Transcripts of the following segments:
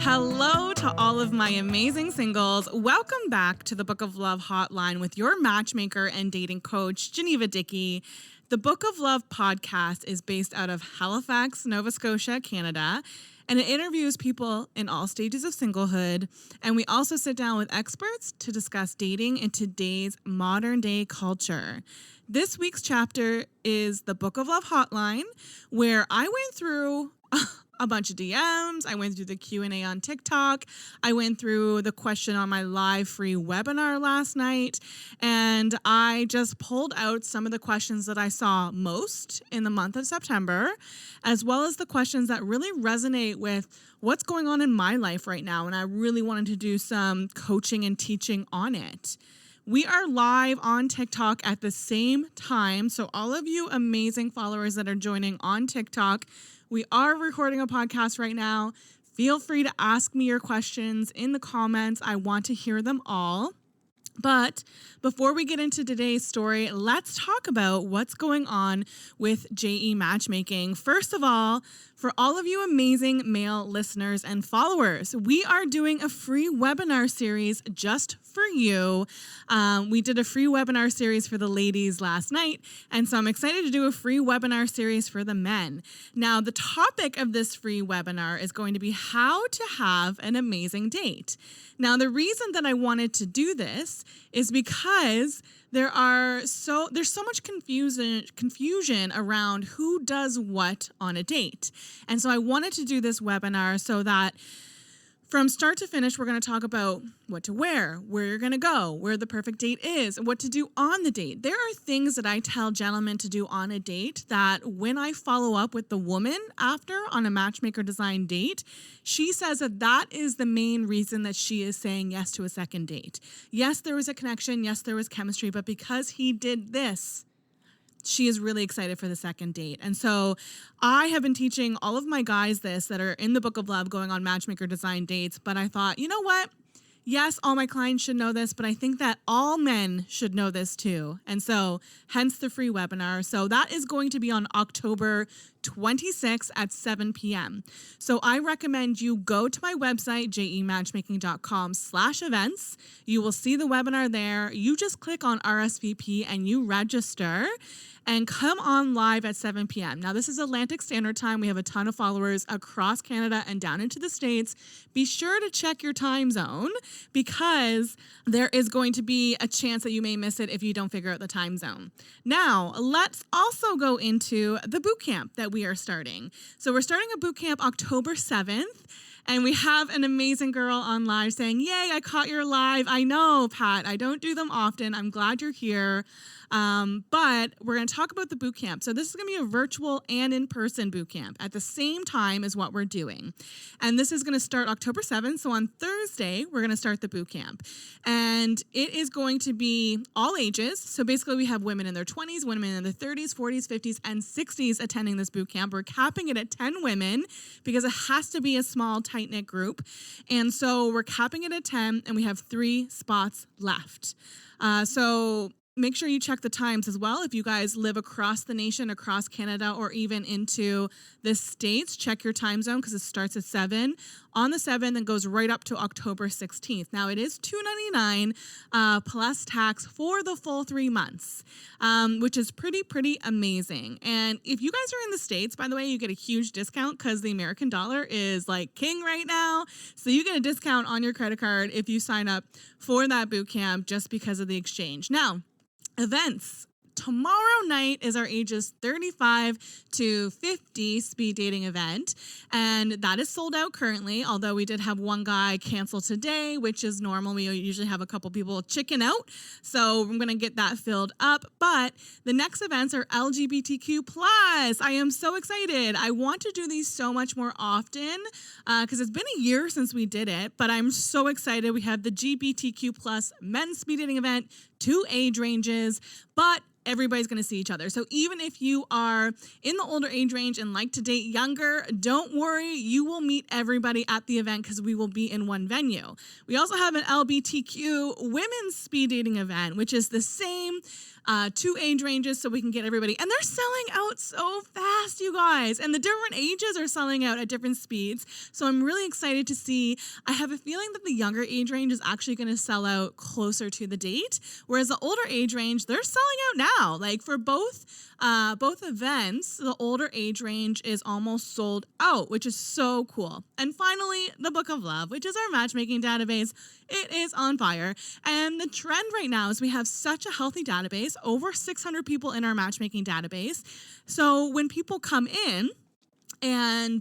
Hello to all of my amazing singles. Welcome back to the Book of Love Hotline with your matchmaker and dating coach, Jean-eva Dickie. The Book of Love podcast is based out of Halifax, Nova Scotia, Canada, and it interviews people in all stages of singlehood. And we also sit down with experts to discuss dating in today's modern day culture. This week's chapter is the Book of Love Hotline, where I went through a bunch of DMs. I went through the Q&A on TikTok. I went through the question on my live free webinar last night. And I just pulled out some of the questions that I saw most in the month of September, as well as the questions that really resonate with what's going on in my life right now. And I really wanted to do some coaching and teaching on it. We are live on TikTok at the same time. So all of you amazing followers that are joining on TikTok, we are recording a podcast right now. Feel free to ask me your questions in the comments. I want to hear them all. But before we get into today's story, let's talk about what's going on with JE Matchmaking. First of all, for all of you amazing male listeners and followers, we are doing a free webinar series just for you. We did a free webinar series for the ladies last night, and so I'm excited to do a free webinar series for the men. Now, the topic of this free webinar is going to be how to have an amazing date. Now, the reason that I wanted to do this is because there's so much confusion around who does what on a date. And so I wanted to do this webinar so that from start to finish, we're going to talk about what to wear, where you're going to go, where the perfect date is, and what to do on the date. There are things that I tell gentlemen to do on a date that when I follow up with the woman after on a matchmaker design date, she says that that is the main reason that she is saying yes to a second date. Yes, there was a connection. Yes, there was chemistry, but because he did this, she is really excited for the second date. And so I have been teaching all of my guys this that are in the Book of Love going on matchmaker design dates. But I thought, you know what? Yes, all my clients should know this, but I think that all men should know this too. And so hence the free webinar. So that is going to be on October 26th at 7 p.m. So I recommend you go to my website, jematchmaking.com/events. You will see the webinar there. You just click on RSVP and you register and come on live at 7 p.m. Now, this is Atlantic Standard Time. We have a ton of followers across Canada and down into the States. Be sure to check your time zone because there is going to be a chance that you may miss it if you don't figure out the time zone. Now, let's also go into the boot camp that we are starting. So we're starting a boot camp October 7th. And we have an amazing girl on live saying, yay, I caught your live. I know, Pat, I don't do them often. I'm glad you're here. But we're going to talk about the boot camp. So this is going to be a virtual and in-person boot camp at the same time as what we're doing. And this is going to start October 7th. So on Thursday, we're going to start the boot camp. And it is going to be all ages. So basically we have women in their 20s, women in their 30s, 40s, 50s, and 60s attending this boot camp. We're capping it at 10 women because it has to be a small, tight-knit group. And so we're capping it at 10 and we have 3 spots left. So make sure you check the times as well. If you guys live across the nation, across Canada, or even into the States, check your time zone because it starts at 7 on the 7th and goes right up to October 16th. Now, it is $299 plus tax for the full 3 months, which is pretty amazing. And if you guys are in the States, by the way, you get a huge discount because the American dollar is like king right now. So you get a discount on your credit card if you sign up for that boot camp just because of the exchange. Now, events. Tomorrow night is our ages 35 to 50 speed dating event, and that is sold out currently, although we did have one guy cancel today, which is normal. We usually have a couple people chicken out, so I'm going to get that filled up. But the next events are LGBTQ+. I am so excited. I want to do these so much more often because it's been a year since we did it, but I'm so excited. We have the GBTQ+ men's speed dating event, 2 age ranges, but everybody's going to see each other. So even if you are in the older age range and like to date younger, don't worry, you will meet everybody at the event because we will be in one venue. We also have an LGBTQ women's speed dating event, which is the same 2 age ranges so we can get everybody. And they're selling out so fast, you guys. And the different ages are selling out at different speeds. So I'm really excited to see. I have a feeling that the younger age range is actually going to sell out closer to the date, whereas the older age range, they're selling out now. Like for both events, the older age range is almost sold out, which is so cool. And finally, the Book of Love, which is our matchmaking database. It is on fire. And the trend right now is we have such a healthy database, over 600 people in our matchmaking database. So when people come in and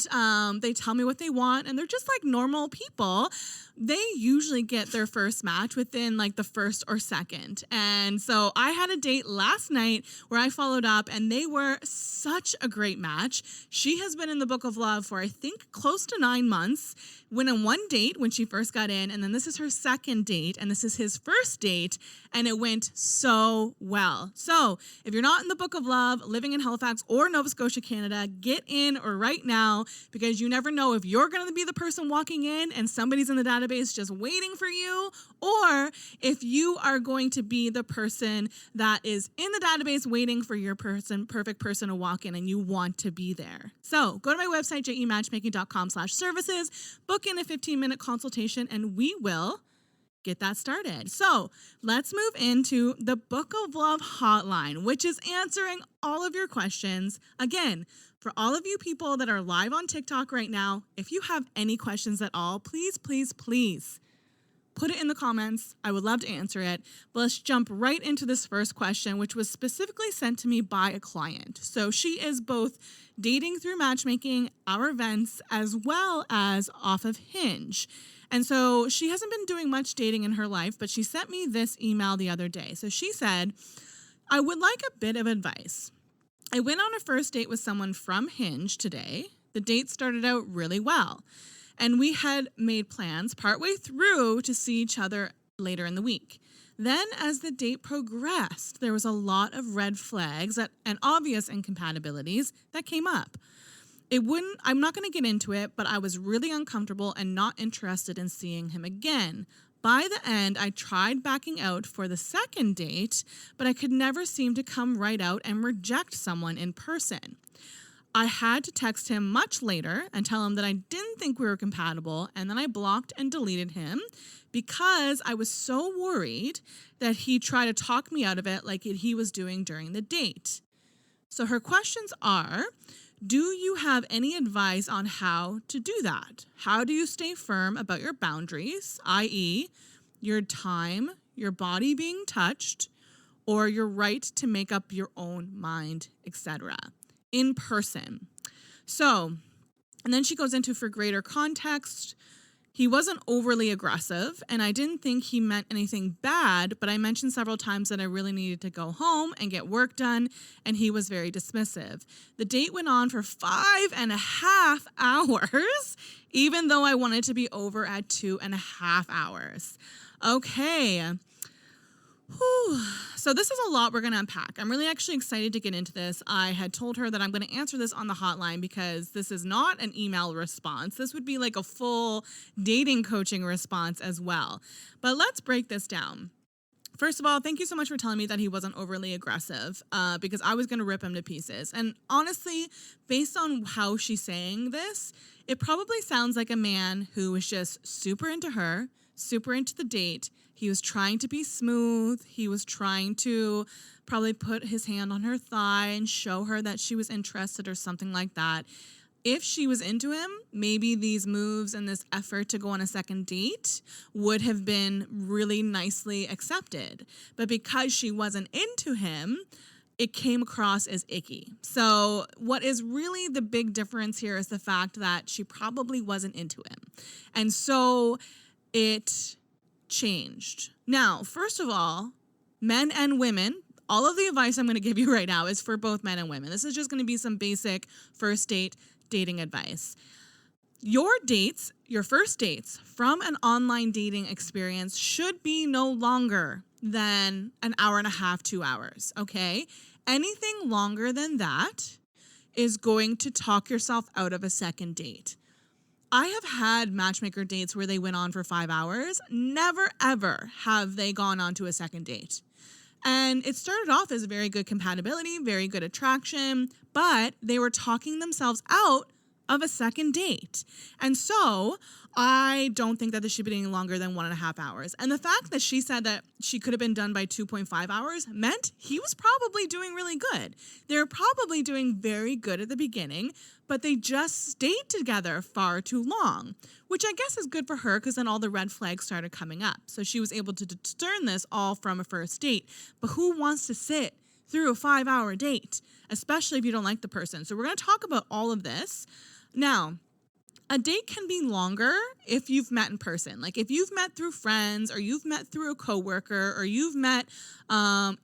they tell me what they want, and they're just like normal people, they usually get their first match within like the first or second. And so I had a date last night where I followed up, and they were such a great match. She has been in the Book of Love for, I think, close to 9 months. Went on one date when she first got in, and then this is her second date, and this is his first date, and it went so well. So if you're not in the Book of Love, living in Halifax or Nova Scotia, Canada, get in or right now, because you never know if you're going to be the person walking in and somebody's in the database just waiting for you, or if you are going to be the person that is in the database waiting for your perfect person to walk in, and you want to be there. So go to my website, jematchmaking.com/services, book in a 15-minute consultation, and we will get that started. So let's move into the Book of Love Hotline, which is answering all of your questions. Again, for all of you people that are live on TikTok right now, if you have any questions at all, please, please, please put it in the comments. I would love to answer it. But let's jump right into this first question, which was specifically sent to me by a client. So she is both dating through matchmaking, our events, as well as off of Hinge. And so she hasn't been doing much dating in her life, but she sent me this email the other day. So she said, I would like a bit of advice. I went on a first date with someone from Hinge today. The date started out really well, and we had made plans partway through to see each other later in the week. Then as the date progressed, there was a lot of red flags and obvious incompatibilities that came up. I'm not going to get into it, but I was really uncomfortable and not interested in seeing him again. By the end, I tried backing out for the second date, but I could never seem to come right out and reject someone in person. I had to text him much later and tell him that I didn't think we were compatible, and then I blocked and deleted him because I was so worried that he'd try to talk me out of it like he was doing during the date. So her questions are, do you have any advice on how to do that? How do you stay firm about your boundaries, i.e., your time, your body being touched, or your right to make up your own mind, etc., in person? So, and then she goes into, for greater context, he wasn't overly aggressive, and I didn't think he meant anything bad, but I mentioned several times that I really needed to go home and get work done, and he was very dismissive. The date went on for 5.5 hours, even though I wanted to be over at 2.5 hours. Okay. Whew. So this is a lot we're going to unpack. I'm really actually excited to get into this. I had told her that I'm going to answer this on the hotline because this is not an email response. This would be like a full dating coaching response as well. But let's break this down. First of all, thank you so much for telling me that he wasn't overly aggressive because I was going to rip him to pieces. And honestly, based on how she's saying this, it probably sounds like a man who was just super into her, super into the date. He was trying to be smooth. He was trying to probably put his hand on her thigh and show her that she was interested or something like that. If she was into him, maybe these moves and this effort to go on a second date would have been really nicely accepted. But because she wasn't into him, it came across as icky. So what is really the big difference here is the fact that she probably wasn't into him. And so it changed. Now, first of all, men and women, all of the advice I'm going to give you right now is for both men and women. This is just going to be some basic first date dating advice. Your dates, your first dates from an online dating experience should be no longer than an hour and a half, 2 hours, okay? Anything longer than that is going to talk yourself out of a second date. I have had matchmaker dates where they went on for 5 hours. Never, ever have they gone on to a second date. And it started off as very good compatibility, very good attraction, but they were talking themselves out of a second date. And so I don't think that this should be any longer than 1.5 hours. And the fact that she said that she could have been done by 2.5 hours meant he was probably doing really good. They were probably doing very good at the beginning, but they just stayed together far too long, which I guess is good for her because then all the red flags started coming up. So she was able to discern this all from a first date. But who wants to sit through a 5-hour date, especially if you don't like the person? So we're going to talk about all of this. Now, a date can be longer if you've met in person. Like if you've met through friends or you've met through a coworker or you've met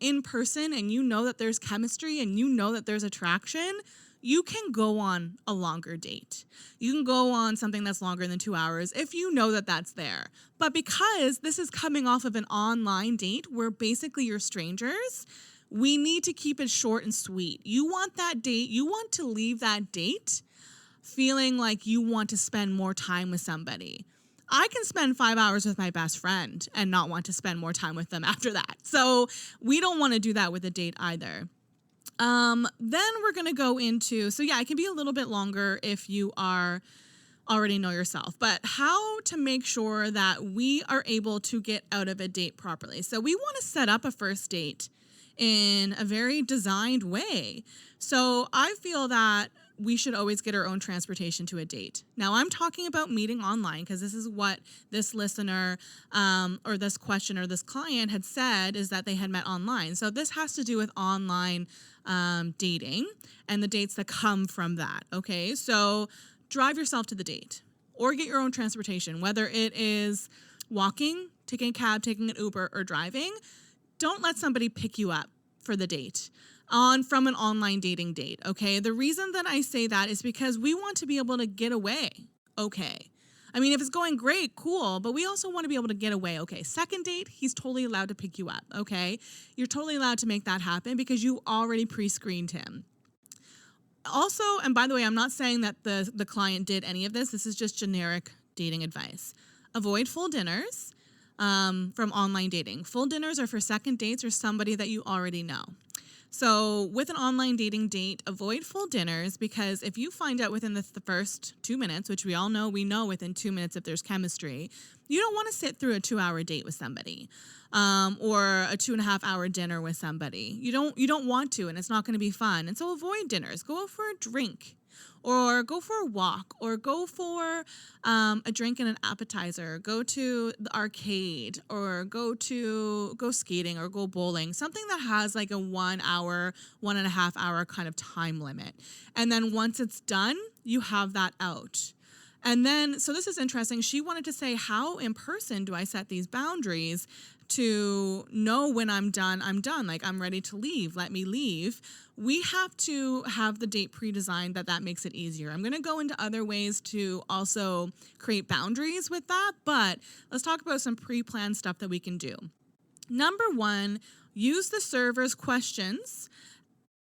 in person and you know that there's chemistry and you know that there's attraction, you can go on a longer date. You can go on something that's longer than 2 hours if you know that that's there. But because this is coming off of an online date where basically you're strangers, we need to keep it short and sweet. You want that date, you want to leave that date feeling like you want to spend more time with somebody. I can spend 5 hours with my best friend and not want to spend more time with them after that. So we don't want to do that with a date either. Then we're going to go into, so yeah, it can be a little bit longer if you already know yourself, but how to make sure that we are able to get out of a date properly. So we want to set up a first date in a very designed way. So I feel that we should always get our own transportation to a date. Now, I'm talking about meeting online because this is what this listener or this question or this client had said is that they had met online. So this has to do with online dating and the dates that come from that, okay? So drive yourself to the date or get your own transportation, whether it is walking, taking a cab, taking an Uber, or driving. Don't let somebody pick you up for the date from an online dating date, okay? The reason that I say that is because we want to be able to get away, okay? I mean, if it's going great, cool, but we also want to be able to get away, okay? Second date, he's totally allowed to pick you up, okay? You're totally allowed to make that happen because you already pre-screened him. Also, and by the way, I'm not saying that the client did any of this. This is just generic dating advice. Avoid full dinners from online dating. Full dinners are for second dates or somebody that you already know. So with an online dating date, avoid full dinners because if you find out within the first 2 minutes, which we all know, we know within 2 minutes if there's chemistry, you don't want to sit through a 2-hour date with somebody or a 2.5-hour dinner with somebody. You don't want to, and it's not going to be fun. And so avoid dinners. Go out for a drink or go for a walk or go for a drink and an appetizer. Go to the arcade or go skating or go bowling. Something that has like a 1 hour, 1.5 hour kind of time limit. And then once it's done, you have that out. And then, so this is interesting. She wanted to say, how in person do I set these boundaries to know when I'm done? Like, I'm ready to leave. Let me leave. We have to have the date pre-designed that makes it easier. I'm going to go into other ways to also create boundaries with that, but let's talk about some pre-planned stuff that we can do. Number 1, use the server's questions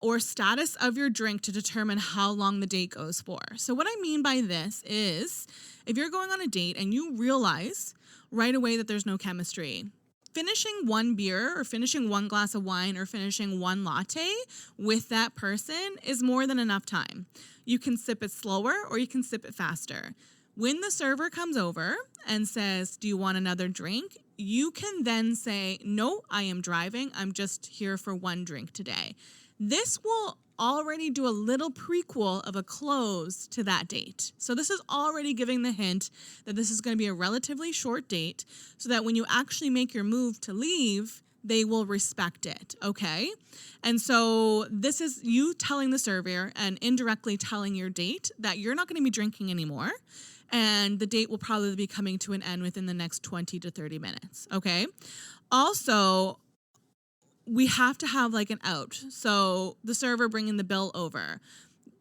or status of your drink to determine how long the date goes for. So what I mean by this is if you're going on a date and you realize right away that there's no chemistry, finishing one beer or finishing one glass of wine or finishing one latte with that person is more than enough time. You can sip it slower or you can sip it faster. When the server comes over and says, do you want another drink? You can then say, no, I am driving. I'm just here for one drink today. This will already do a little prequel of a close to that date. So this is already giving the hint that this is going to be a relatively short date so that when you actually make your move to leave, they will respect it, okay? And so this is you telling the server and indirectly telling your date that you're not going to be drinking anymore and the date will probably be coming to an end within the next 20 to 30 minutes, okay? Also, we have to have like an out. So the server bringing the bill over.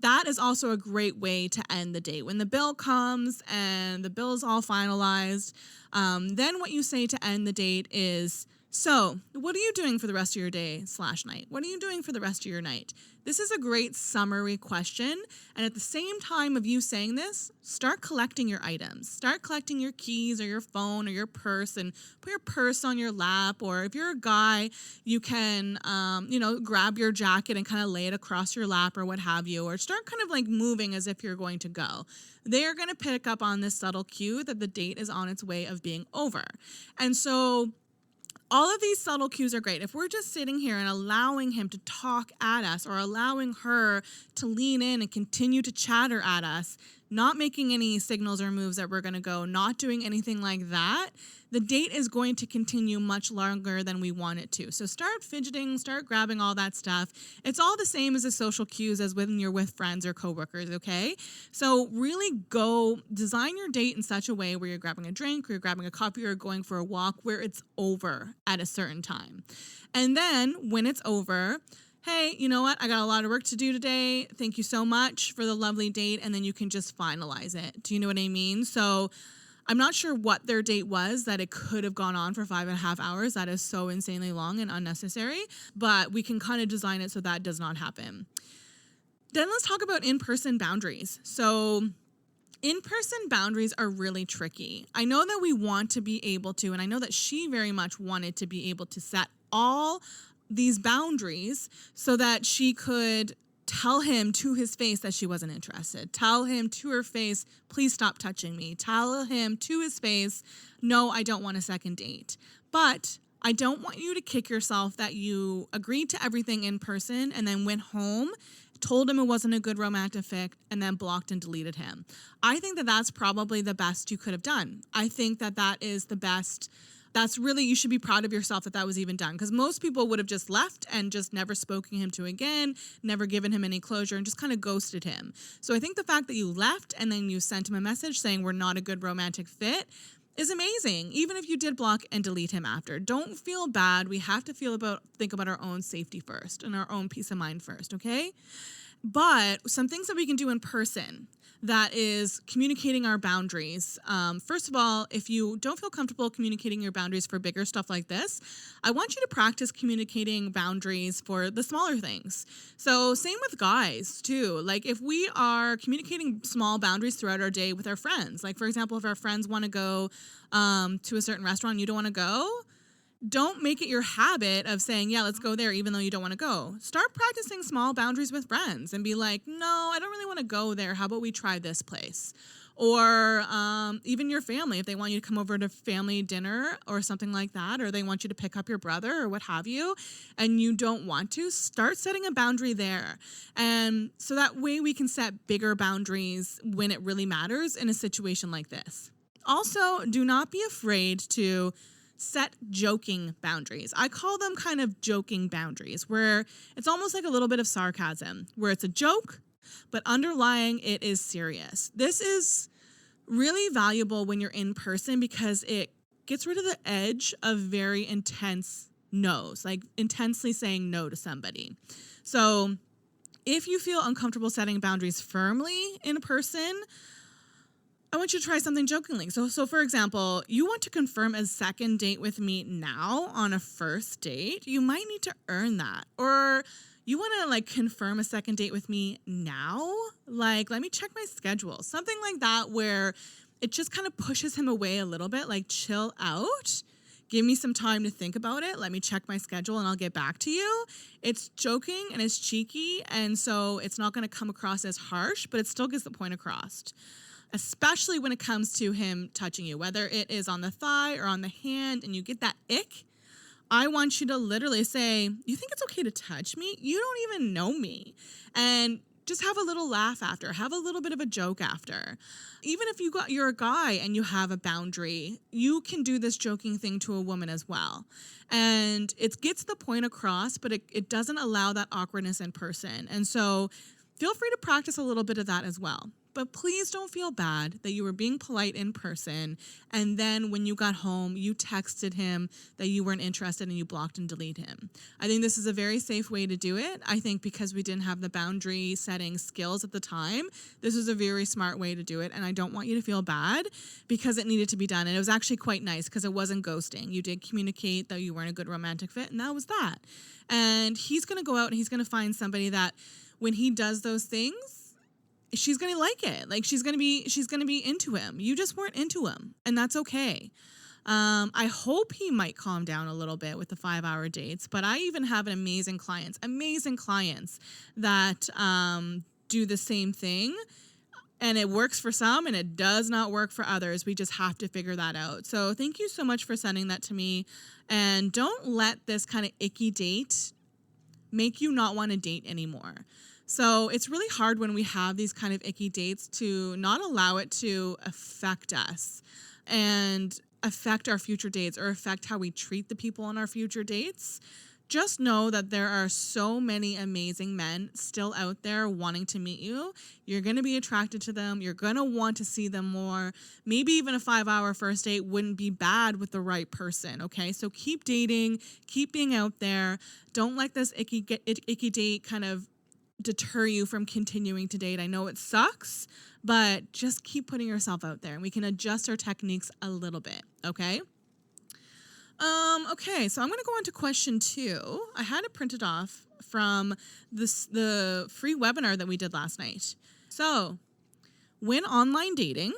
that is also a great way to end the date. When the bill comes and the bill is all finalized, then what you say to end the date is, so what are you doing for the rest of your day / night? What are you doing for the rest of your night? This is a great summary question. And at the same time of you saying this, start collecting your items. Start collecting your keys or your phone or your purse, and put your purse on your lap. Or if you're a guy, you can, grab your jacket and kind of lay it across your lap or what have you, or start kind of like moving as if you're going to go. They're going to pick up on this subtle cue that the date is on its way of being over. And so all of these subtle cues are great. If we're just sitting here and allowing him to talk at us, or allowing her to lean in and continue to chatter at us, not making any signals or moves that we're going to go, not doing anything like that, the date is going to continue much longer than we want it to. So start fidgeting, start grabbing all that stuff. It's all the same as the social cues as when you're with friends or coworkers, okay? So really go design your date in such a way where you're grabbing a drink, or you're grabbing a coffee, or going for a walk, where it's over at a certain time. And then when it's over, hey, you know what? I got a lot of work to do today. Thank you so much for the lovely date. And then you can just finalize it. Do you know what I mean? So I'm not sure what their date was, that it could have gone on for 5.5 hours. That is so insanely long and unnecessary, but we can kind of design it so that does not happen. Then let's talk about in-person boundaries. So in-person boundaries are really tricky. I know that we want to be able to, and I know that she very much wanted to be able to set all these boundaries so that she could tell him to his face that she wasn't interested. Tell him to her face, please stop touching me. Tell him to his face, no, I don't want a second date. But I don't want you to kick yourself that you agreed to everything in person and then went home, told him it wasn't a good romantic fit, and then blocked and deleted him. I think that that's probably the best you could have done. I think that that is the best. That's really, you should be proud of yourself that that was even done, because most people would have just left and just never spoken him to again, never given him any closure, and just kind of ghosted him. So I think the fact that you left and then you sent him a message saying we're not a good romantic fit is amazing, even if you did block and delete him after. Don't feel bad. We have to think about our own safety first and our own peace of mind first, okay? But some things that we can do in person, that is communicating our boundaries. First of all, if you don't feel comfortable communicating your boundaries for bigger stuff like this, I want you to practice communicating boundaries for the smaller things. So same with guys too. Like if we are communicating small boundaries throughout our day with our friends, like for example, if our friends want to go to a certain restaurant and you don't want to go, don't make it your habit of saying, yeah, let's go there, even though you don't want to go. Start practicing small boundaries with friends and be like, no, I don't really want to go there. How about we try this place? Or even your family, if they want you to come over to family dinner or something like that, or they want you to pick up your brother or what have you, and you don't want to, start setting a boundary there. And so that way we can set bigger boundaries when it really matters in a situation like this. Also, do not be afraid to set joking boundaries. I call them kind of joking boundaries, where it's almost like a little bit of sarcasm, where it's a joke, but underlying it is serious. This is really valuable when you're in person because it gets rid of the edge of very intense no's, like intensely saying no to somebody. So if you feel uncomfortable setting boundaries firmly in person, I want you to try something jokingly. So for example, you want to confirm a second date with me now on a first date. You might need to earn that. Or you want to like confirm a second date with me now? Like, let me check my schedule. Something like that, where it just kind of pushes him away a little bit, like chill out. Give me some time to think about it. Let me check my schedule and I'll get back to you. It's joking and it's cheeky, and so it's not going to come across as harsh, but it still gets the point across. Especially when it comes to him touching you, whether it is on the thigh or on the hand, and you get that ick, I want you to literally say, you think it's okay to touch me? You don't even know me. And just have a little laugh after, have a little bit of a joke after. Even if you're a guy and you have a boundary, you can do this joking thing to a woman as well. And it gets the point across, but it doesn't allow that awkwardness in person. And so feel free to practice a little bit of that as well. but please don't feel bad that you were being polite in person. And then when you got home, you texted him that you weren't interested and you blocked and deleted him. I think this is a very safe way to do it. I think because we didn't have the boundary setting skills at the time, this was a very smart way to do it. And I don't want you to feel bad because it needed to be done. And it was actually quite nice because it wasn't ghosting. You did communicate that you weren't a good romantic fit, and that was that. And he's going to go out and he's going to find somebody that when he does those things, she's going to like it. Like she's going to be into him. You just weren't into him, and that's okay. I hope he might calm down a little bit with the 5-hour dates, but I even have amazing clients that do the same thing, and it works for some and it does not work for others. We just have to figure that out. So thank you so much for sending that to me, and don't let this kind of icky date make you not want to date anymore. So it's really hard when we have these kind of icky dates to not allow it to affect us and affect our future dates or affect how we treat the people on our future dates. Just know that there are so many amazing men still out there wanting to meet you. You're going to be attracted to them. You're going to want to see them more. Maybe even a 5-hour first date wouldn't be bad with the right person, okay? So keep dating, keep being out there. Don't let this icky date kind of deter you from continuing to date. I know it sucks, but just keep putting yourself out there and we can adjust our techniques a little bit, okay? Okay, so I'm going to go on to question 2. I had it printed off from the free webinar that we did last night. So, when online dating,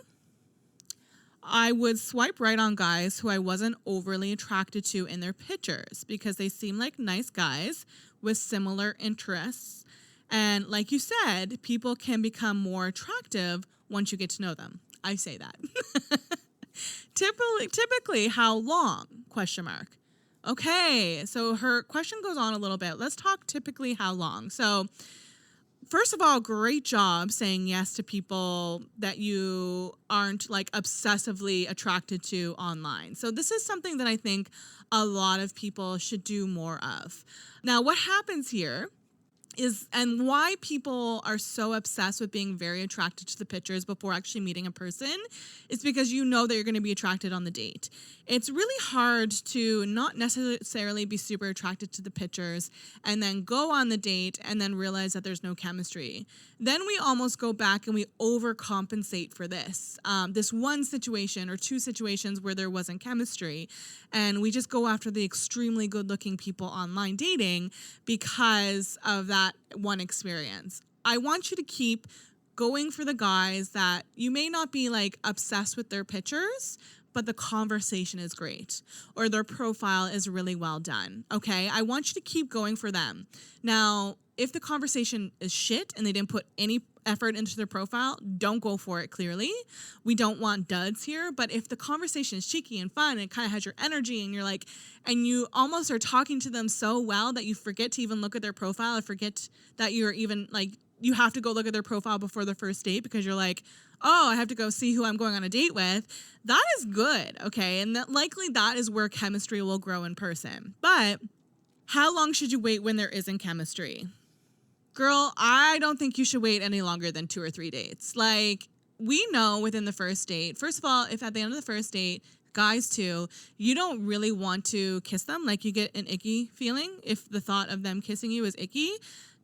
I would swipe right on guys who I wasn't overly attracted to in their pictures because they seem like nice guys with similar interests. And like you said, people can become more attractive once you get to know them. I say that. Typically, how long? Question mark. Okay, so her question goes on a little bit. Let's talk typically how long. So, first of all, great job saying yes to people that you aren't like obsessively attracted to online. So this is something that I think a lot of people should do more of. Now, what happens here is, and why people are so obsessed with being very attracted to the pictures before actually meeting a person is because you know that you're going to be attracted on the date. It's really hard to not necessarily be super attracted to the pictures and then go on the date and then realize that there's no chemistry. Then we almost go back and we overcompensate for this one situation or two situations where there wasn't chemistry. And we just go after the extremely good-looking people online dating because of that one experience. I want you to keep going for the guys that you may not be like obsessed with their pictures, but the conversation is great or their profile is really well done. Okay. I want you to keep going for them. Now, if the conversation is shit and they didn't put any effort into their profile, don't go for it. Clearly, we don't want duds here. But if the conversation is cheeky and fun and it kind of has your energy and you're like, and you almost are talking to them so well that you forget to even look at their profile or forget that you're even like, you have to go look at their profile before the first date because you're like, oh, I have to go see who I'm going on a date with. That is good. Okay. And that is where chemistry will grow in person. But how long should you wait when there isn't chemistry? Girl, I don't think you should wait any longer than 2 or 3 dates. Like, we know within the first date, first of all, if at the end of the first date, guys too, you don't really want to kiss them, like you get an icky feeling. If the thought of them kissing you is icky,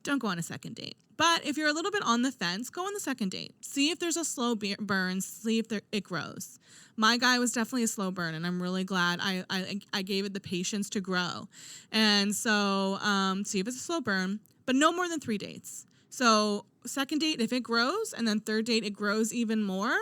don't go on a second date. But if you're a little bit on the fence, go on the second date. See if there's a slow burn, see if it grows. My guy was definitely a slow burn, and I'm really glad I gave it the patience to grow. And so see if it's a slow burn, but no more than 3 dates. So second date, if it grows, and then third date, it grows even more,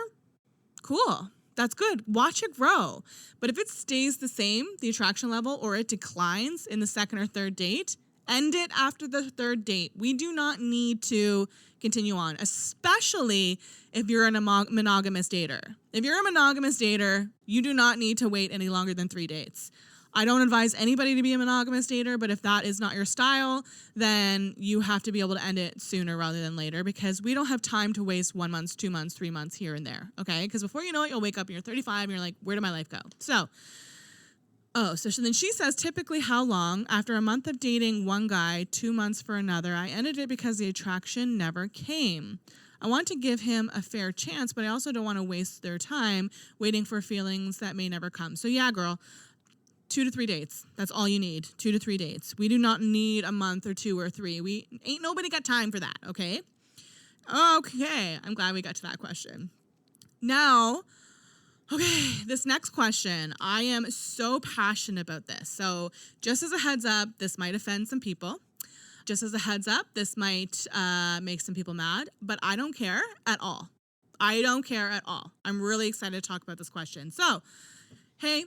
cool. That's good. Watch it grow. But if it stays the same, the attraction level, or it declines in the second or third date, end it after the third date. We do not need to continue on, especially if you're a monogamous dater. If you're a monogamous dater, you do not need to wait any longer than 3 dates. I don't advise anybody to be a monogamous dater, but if that is not your style, then you have to be able to end it sooner rather than later because we don't have time to waste 1 month, 2 months, 3 months here and there, okay? Because before you know it, you'll wake up and you're 35 and you're like, where did my life go? So then she says, typically how long? After a month of dating one guy, 2 months for another, I ended it because the attraction never came. I want to give him a fair chance, but I also don't want to waste their time waiting for feelings that may never come. So yeah, girl, 2 to 3 dates. That's all you need. 2 to 3 dates. We do not need a month or 2 or 3. We ain't nobody got time for that, okay? Okay, I'm glad we got to that question. Now, okay, this next question, I am so passionate about this. So just as a heads up, this might offend some people. Just as a heads up, this might make some people mad, but I don't care at all. I don't care at all. I'm really excited to talk about this question. So, hey,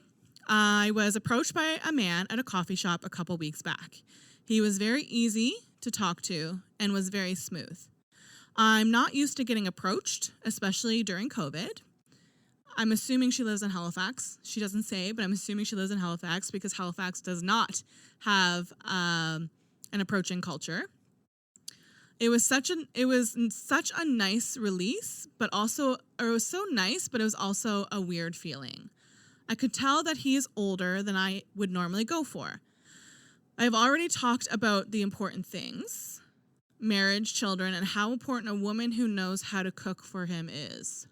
I was approached by a man at a coffee shop a couple weeks back. He was very easy to talk to and was very smooth. I'm not used to getting approached, especially during COVID. I'm assuming she lives in Halifax. She doesn't say, but I'm assuming she lives in Halifax because Halifax does not have an approaching culture. It was such a nice release, but also, or it was so nice, but it was also a weird feeling. I could tell that he is older than I would normally go for. I've already talked about the important things, marriage, children, and how important a woman who knows how to cook for him is.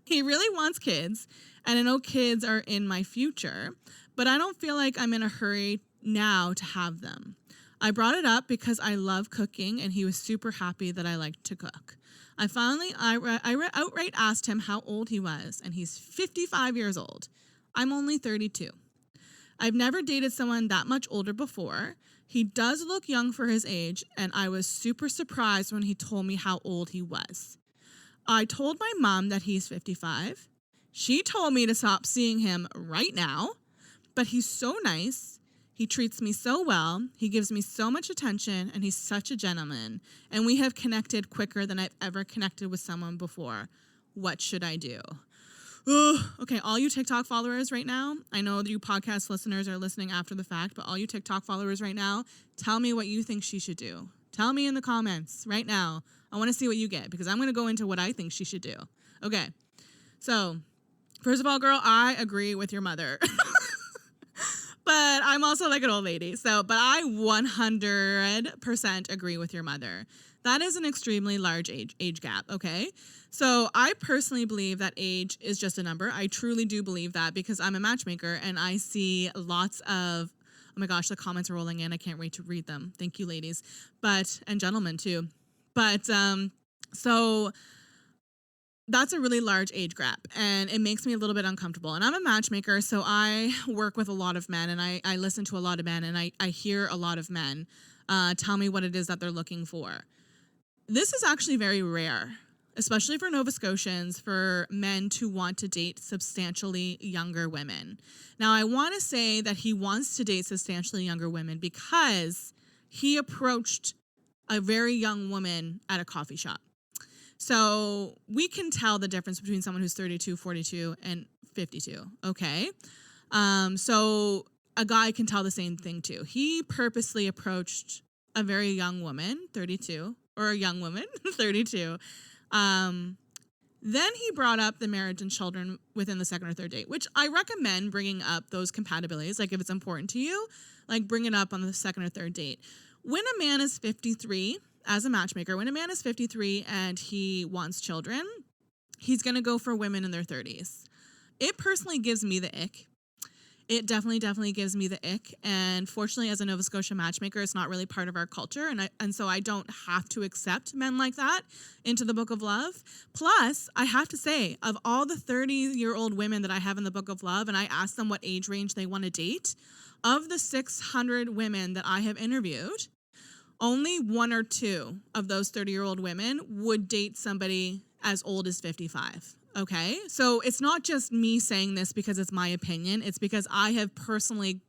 He really wants kids, and I know kids are in my future, but I don't feel like I'm in a hurry now to have them. I brought it up because I love cooking, and he was super happy that I liked to cook. I outright asked him how old he was, and he's 55 years old. I'm only 32. I've never dated someone that much older before. He does look young for his age, and I was super surprised when he told me how old he was. I told my mom that he's 55. She told me to stop seeing him right now, but he's so nice. He treats me so well. He gives me so much attention, and he's such a gentleman. And we have connected quicker than I've ever connected with someone before. What should I do? Okay, all you TikTok followers right now, I know that you podcast listeners are listening after the fact, but all you TikTok followers right now, tell me what you think she should do. Tell me in the comments right now. I want to see what you get because I'm going to go into what I think she should do. Okay, so first of all, girl, I agree with your mother. But I'm also like an old lady. But I 100% agree with your mother. That is an extremely large age gap, okay? So I personally believe that age is just a number. I truly do believe that because I'm a matchmaker and I see lots of, oh my gosh, the comments are rolling in. I can't wait to read them. Thank you, ladies, and gentlemen too. But so that's a really large age gap and it makes me a little bit uncomfortable. And I'm a matchmaker, so I work with a lot of men and I listen to a lot of men and I hear a lot of men tell me what it is that they're looking for. This is actually very rare, especially for Nova Scotians, for men to want to date substantially younger women. Now, I want to say that he wants to date substantially younger women because he approached a very young woman at a coffee shop. So we can tell the difference between someone who's 32, 42, and 52, okay? So a guy can tell the same thing too. He purposely approached a very young woman, 32, or a young woman, 32. Then he brought up the marriage and children within the second or third date, which I recommend bringing up those compatibilities. Like if it's important to you, like bring it up on the second or third date. When a man is 53, as a matchmaker, when a man is 53 and he wants children, he's going to go for women in their 30s. It personally gives me the ick. It definitely gives me the ick. And fortunately, as a Nova Scotia matchmaker, it's not really part of our culture. And so I don't have to accept men like that into the Book of Love. Plus, I have to say, of all the 30-year-old women that I have in the Book of Love, and I ask them what age range they want to date, of the 600 women that I have interviewed, only 1 or 2 of those 30-year-old women would date somebody as old as 55. Okay, so it's not just me saying this because it's my opinion. It's because I have personally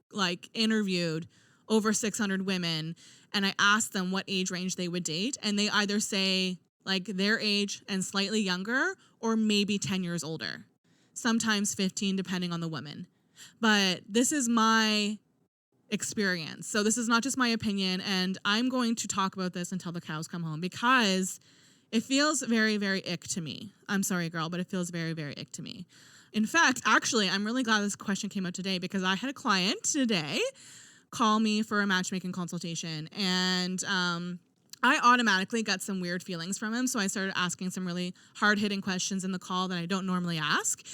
interviewed over 600 women and I asked them what age range they would date. And they either say their age and slightly younger or maybe 10 years older, sometimes 15, depending on the woman. But this is my experience. So this is not just my opinion. And I'm going to talk about this until the cows come home because it feels very, very ick to me. I'm sorry, girl, but it feels very, very ick to me. In fact, actually, I'm really glad this question came out today because I had a client today call me for a matchmaking consultation. And I automatically got some weird feelings from him. So I started asking some really hard-hitting questions in the call that I don't normally ask.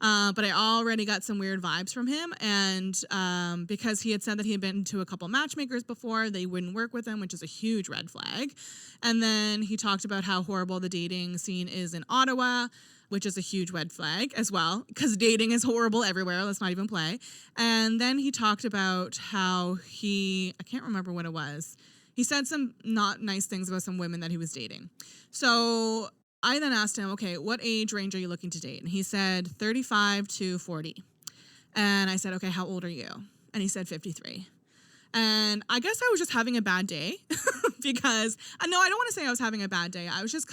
But I already got some weird vibes from him. And because he had said that he had been to a couple matchmakers before, they wouldn't work with him, which is a huge red flag. And then he talked about how horrible the dating scene is in Ottawa, which is a huge red flag as well, because dating is horrible everywhere. Let's not even play. And then he talked about how I can't remember what it was. He said some not nice things about some women that he was dating. So I then asked him, okay, what age range are you looking to date? And he said 35 to 40. And I said, okay, how old are you? And he said 53. And I guess I was just having a bad day because, no, I don't want to say I was having a bad day. I was just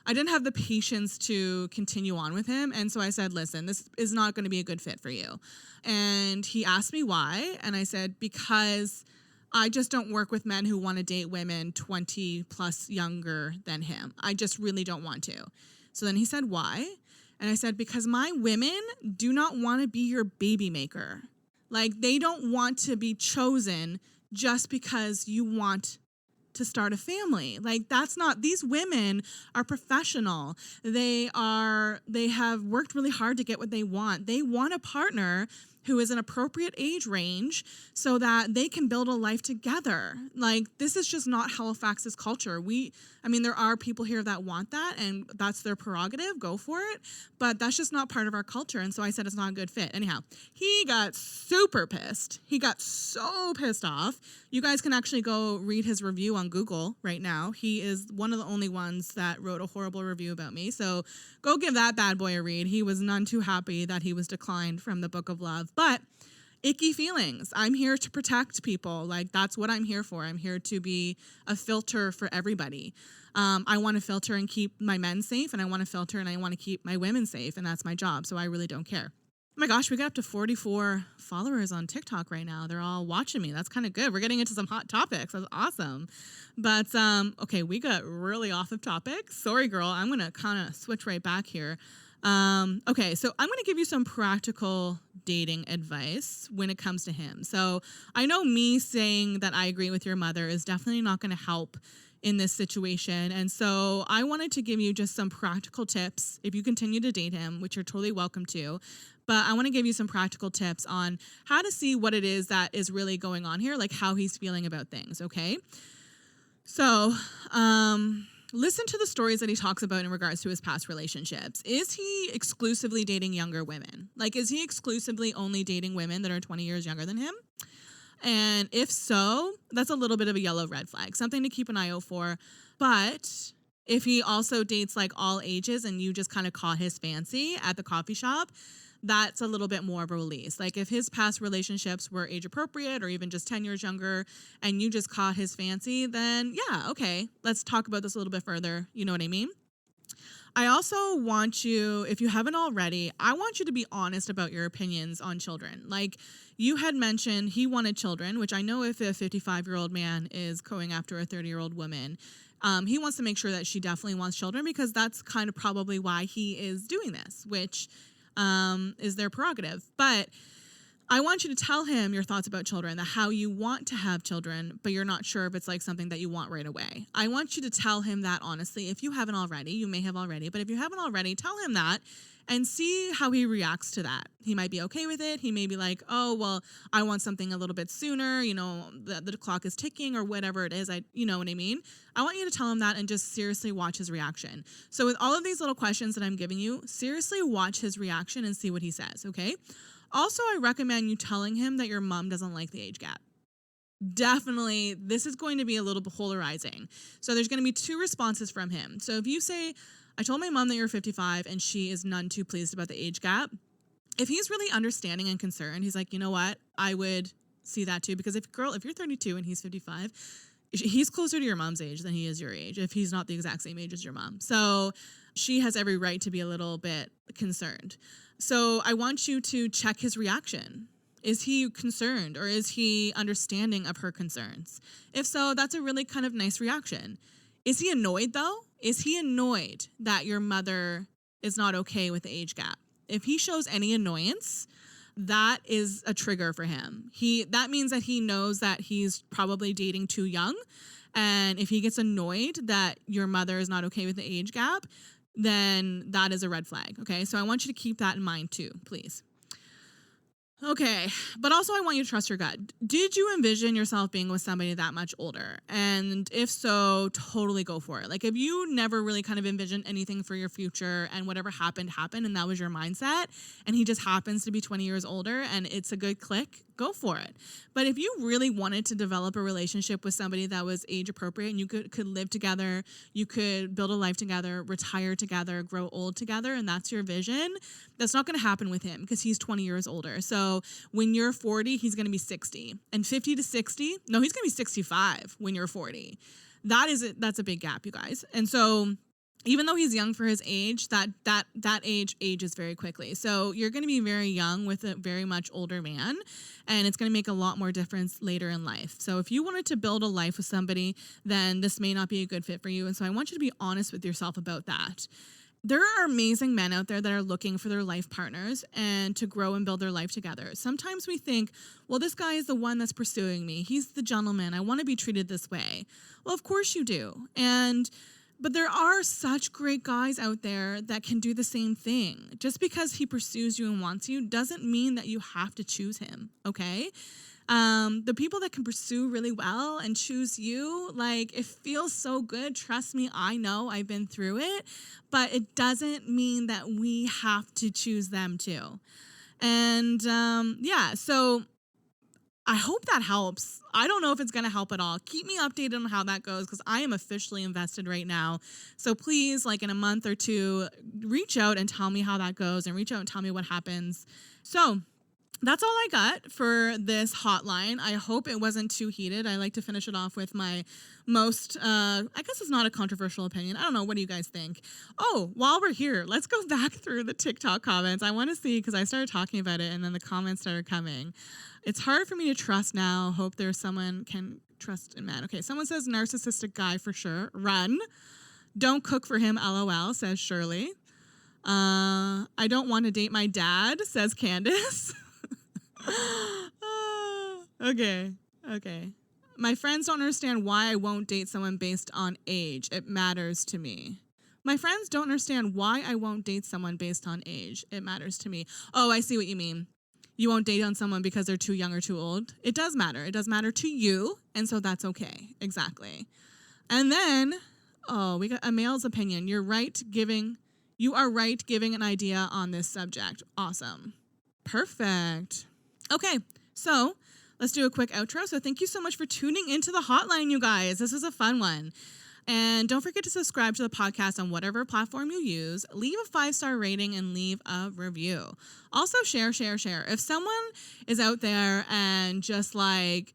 I didn't have the patience to continue on with him. And so I said, listen, this is not going to be a good fit for you. And he asked me why. And I said, because I just don't work with men who want to date women 20 plus younger than him. I just really don't want to. So then he said, why? And I said, because my women do not want to be your baby maker. Like, they don't want to be chosen just because you want to start a family. Like, these women are professional. They have worked really hard to get what they want. They want a partner who is an appropriate age range so that they can build a life together. Like, this is just not Halifax's culture. There are people here that want that, and that's their prerogative, go for it, but that's just not part of our culture, and so I said it's not a good fit. Anyhow, he got super pissed. He got so pissed off. You guys can actually go read his review on Google right now. He is one of the only ones that wrote a horrible review about me, so go give that bad boy a read. He was none too happy that he was declined from the Book of Love. But icky feelings. I'm here to protect people. Like, that's what I'm here for. I'm here to be a filter for everybody. I want to filter and keep my men safe, and I want to filter and I want to keep my women safe, and that's my job. So I really don't care. Oh my gosh, we got up to 44 followers on TikTok right now. They're all watching me. That's kind of good. We're getting into some hot topics. That's awesome. But, okay, we got really off of topic. Sorry, girl. I'm going to kind of switch right back here. Okay, so I'm going to give you some practical dating advice when it comes to him. So I know me saying that I agree with your mother is definitely not going to help in this situation. And so I wanted to give you just some practical tips if you continue to date him, which you're totally welcome to. But I want to give you some practical tips on how to see what it is that is really going on here, like how he's feeling about things, okay? So, listen to the stories that he talks about in regards to his past relationships. Is he exclusively dating younger women? Like, is he exclusively only dating women that are 20 years younger than him? And if so, that's a little bit of a yellow red flag, something to keep an eye out for. But if he also dates like all ages and you just kind of caught his fancy at the coffee shop, that's a little bit more of a release. Like, if his past relationships were age appropriate or even just 10 years younger and you just caught his fancy, then yeah, okay, let's talk about this a little bit further. You know what I mean? I also want you, if you haven't already, I want you to be honest about your opinions on children. Like, you had mentioned he wanted children, which I know if a 55-year-old man is going after a 30-year-old woman, he wants to make sure that she definitely wants children, because that's kind of probably why he is doing this, which is their prerogative. But I want you to tell him your thoughts about children, how you want to have children, but you're not sure if it's like something that you want right away. I want you to tell him that honestly. If you haven't already, you may have already, but if you haven't already, tell him that and see how he reacts to that. He might be okay with it. He may be like, oh, well, I want something a little bit sooner. You know, the clock is ticking or whatever it is. You know what I mean? I want you to tell him that and just seriously watch his reaction. So with all of these little questions that I'm giving you, seriously watch his reaction and see what he says, okay? Also, I recommend you telling him that your mom doesn't like the age gap. Definitely, this is going to be a little polarizing. So there's going to be two responses from him. So if you say, I told my mom that you're 55 and she is none too pleased about the age gap, if he's really understanding and concerned, he's like, you know what, I would see that too. Because if you're 32 and he's 55, he's closer to your mom's age than he is your age, if he's not the exact same age as your mom. So she has every right to be a little bit concerned. So I want you to check his reaction. Is he concerned or is he understanding of her concerns? If so, that's a really kind of nice reaction. Is he annoyed though? Is he annoyed that your mother is not okay with the age gap? If he shows any annoyance, that is a trigger for him. That means that he knows that he's probably dating too young And if he gets annoyed that your mother is not okay with the age gap, then that is a red flag. Okay. So I want you to keep that in mind too, please. Okay, but also I want you to trust your gut. Did you envision yourself being with somebody that much older? And if so, totally go for it. Like if you never really kind of envisioned anything for your future and whatever happened, and that was your mindset, and he just happens to be 20 years older and it's a good click, go for it. But if you really wanted to develop a relationship with somebody that was age appropriate and you could live together, you could build a life together, retire together, grow old together, and that's your vision, that's not going to happen with him because he's 20 years older. So when you're 40, he's going to be 60. And 50 to 60, no, he's going to be 65 when you're 40. That's a big gap, you guys. And so even though he's young for his age, that age ages very quickly. So you're going to be very young with a very much older man, and it's going to make a lot more difference later in life. So if you wanted to build a life with somebody, then this may not be a good fit for you. And so I want you to be honest with yourself about that. There are amazing men out there that are looking for their life partners and to grow and build their life together. Sometimes we think, well, this guy is the one that's pursuing me. He's the gentleman. I want to be treated this way. Well, of course you do. But there are such great guys out there that can do the same thing. Just because he pursues you and wants you doesn't mean that you have to choose him, okay? The people that can pursue really well and choose you, like, it feels so good. Trust me, I know, I've been through it, but it doesn't mean that we have to choose them too. And so I hope that helps. I don't know if it's going to help at all. Keep me updated on how that goes because I am officially invested right now. So please, like in a month or two, reach out and tell me how that goes and reach out and tell me what happens. So that's all I got for this hotline. I hope it wasn't too heated. I like to finish it off with my most, I guess it's not a controversial opinion. I don't know. What do you guys think? Oh, while we're here, let's go back through the TikTok comments. I want to see because I started talking about it and then the comments started coming. It's hard for me to trust now. Hope there's someone can trust in men. Okay, someone says narcissistic guy for sure. Run. Don't cook for him, LOL, says Shirley. I don't want to date my dad, says Candace. Okay. My friends don't understand why I won't date someone based on age. It matters to me. My friends don't understand why I won't date someone based on age. It matters to me. Oh, I see what you mean. You won't date on someone because they're too young or too old. It does matter. It does matter to you, and so that's okay. Exactly. And then, we got a male's opinion. You are right giving an idea on this subject. Awesome. Perfect. Okay, so let's do a quick outro. So thank you so much for tuning into the hotline, you guys. This was a fun one. And don't forget to subscribe to the podcast on whatever platform you use. Leave a 5-star rating and leave a review. Also, share. If someone is out there and just like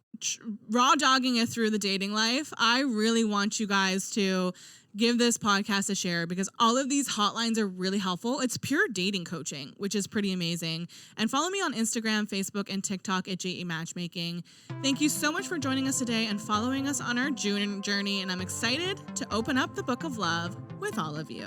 raw dogging it through the dating life, I really want you guys to give this podcast a share because all of these hotlines are really helpful. It's pure dating coaching, which is pretty amazing. And follow me on Instagram, Facebook, and TikTok at JE Matchmaking. Thank you so much for joining us today and following us on our June journey. And I'm excited to open up the Book of Love with all of you.